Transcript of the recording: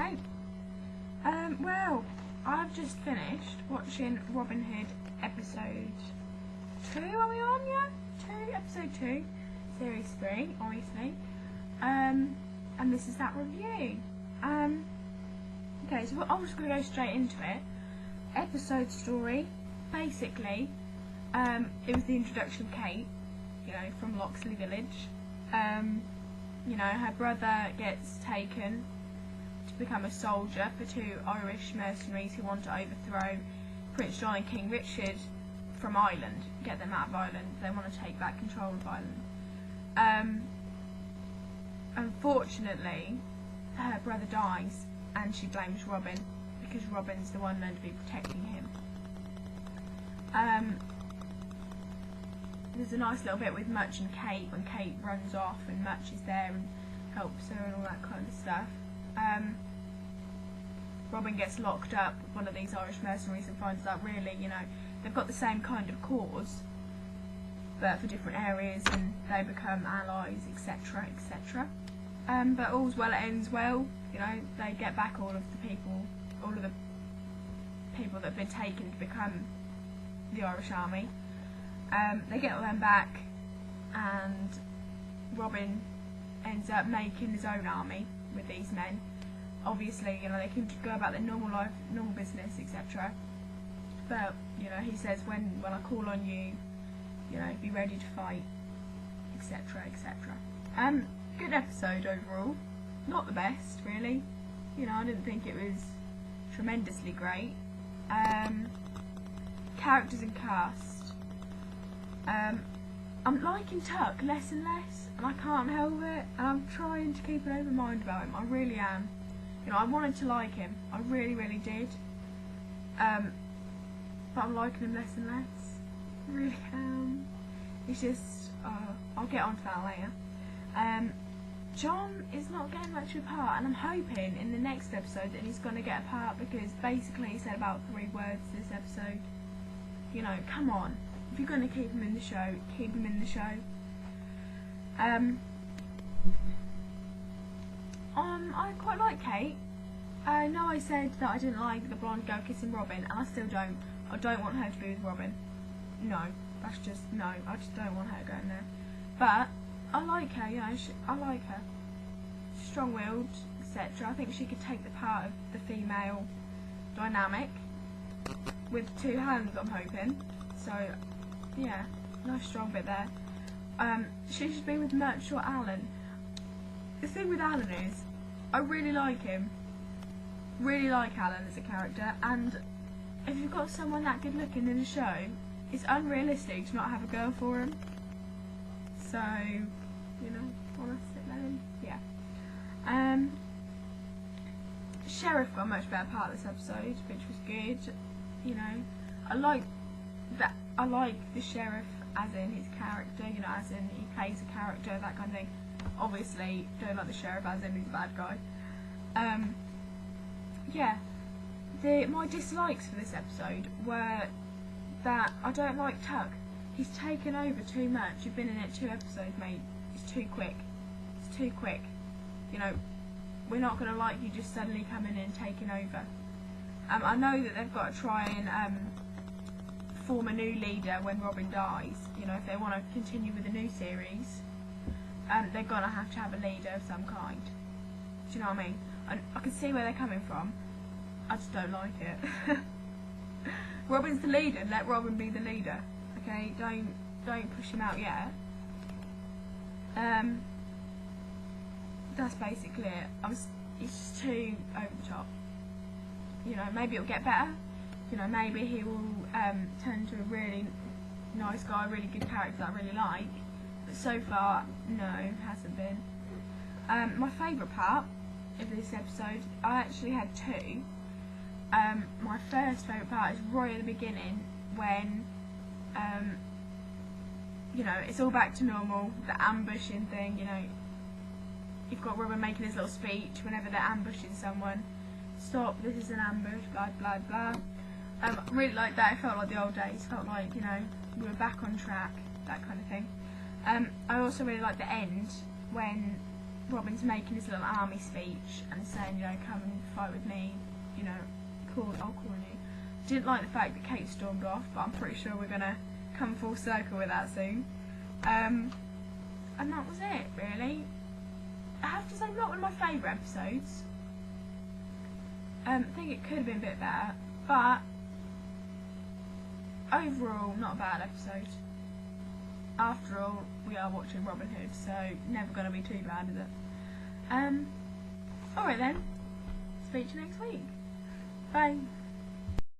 Okay. Well, I've just finished watching Robin Hood episode 2, are we on, yeah? Episode 2, series 3, obviously. And this is that review. Okay, so I'm just going to go straight into it. Episode story, basically, it was the introduction of Kate, you know, from Locksley Village. You know, her brother gets taken to become a soldier for 2 Irish mercenaries who want to overthrow Prince John and King Richard from Ireland, get them out of Ireland. They want to take back control of Ireland. Unfortunately, her brother dies and she blames Robin because Robin's the one meant to be protecting him. There's a nice little bit with Much and Kate when Kate runs off and Much is there and helps her and all that kind of stuff. Robin gets locked up with one of these Irish mercenaries and finds out really, you know, they've got the same kind of cause but for different areas, and they become allies, etc, etc. But all's well that ends well, you know, they get back all of the people that have been taken to become the Irish army. They get all them back, and Robin ends up making his own army with these men. Obviously, you know, they can go about their normal life, normal business, etc. But, you know, he says, when I call on you, you know, be ready to fight, etc, etc. Good episode overall. Not the best, really. You know, I didn't think it was tremendously great. Characters and cast. I'm liking Tuck less and less, and I can't help it, and I'm trying to keep an open mind about him. I really am. You know, I wanted to like him. I really, really did. But I'm liking him less and less. I really am. It's just, I'll get on to that later. John is not getting much of a part, and I'm hoping in the next episode that he's going to get a part, because basically he said about 3 words this episode. You know, come on. If you're going to keep him in the show, keep him in the show. I quite like Kate. I know I said that I didn't like the blonde girl kissing Robin, and I still don't. I don't want her to be with Robin. No, that's just, no, I just don't want her going there. But I like her, you know, I like her. Strong-willed, etc. I think she could take the part of the female dynamic with 2 hands, I'm hoping. So, yeah, nice strong bit there. She should be with Much or Alan. The thing with Alan is, I really like him. Really like Alan as a character, and if you've got someone that good looking in a show, it's unrealistic to not have a girl for him. So, you know, wanna sit that in? Yeah. Sheriff got a much better part of this episode, which was good. You know, I like the sheriff as in his character, you know, as in he plays a character, that kind of thing. Obviously, don't like the sheriff as in he's a bad guy. Yeah, my dislikes for this episode were that I don't like Tuck. He's taken over too much. You've been in it 2 episodes, mate. It's too quick. It's too quick. You know, we're not going to like you just suddenly coming in and taking over. I know that they've got to try and form a new leader when Robin dies. You know, if they want to continue with the new series, they're going to have a leader of some kind. Do you know what I mean? I can see where they're coming from. I just don't like it. Robin's the leader. Let Robin be the leader. Okay, don't push him out yet. That's basically it. It's just too over the top. You know, maybe it'll get better. You know, maybe he will turn into a really nice guy, really good character that I really like. But so far, no, hasn't been. My favourite part of this episode, I actually had 2. My first favourite part is right at the beginning when, you know, it's all back to normal, the ambushing thing, you know. You've got Robin making his little speech whenever they're ambushing someone. Stop, this is an ambush, blah, blah, blah. I really like that. It felt like the old days. Felt like, you know, we were back on track, that kind of thing. I also really like the end when Robin's making his little army speech and saying, you know, come and fight with me, you know, I'll call you. Didn't like the fact that Kate stormed off, but I'm pretty sure we're gonna come full circle with that soon. And that was it, really. I have to say, not one of my favourite episodes. I think it could have been a bit better, but overall, not a bad episode. After all, we are watching Robin Hood, so never going to be too bad, is it? Alright then, speak to you next week. Bye.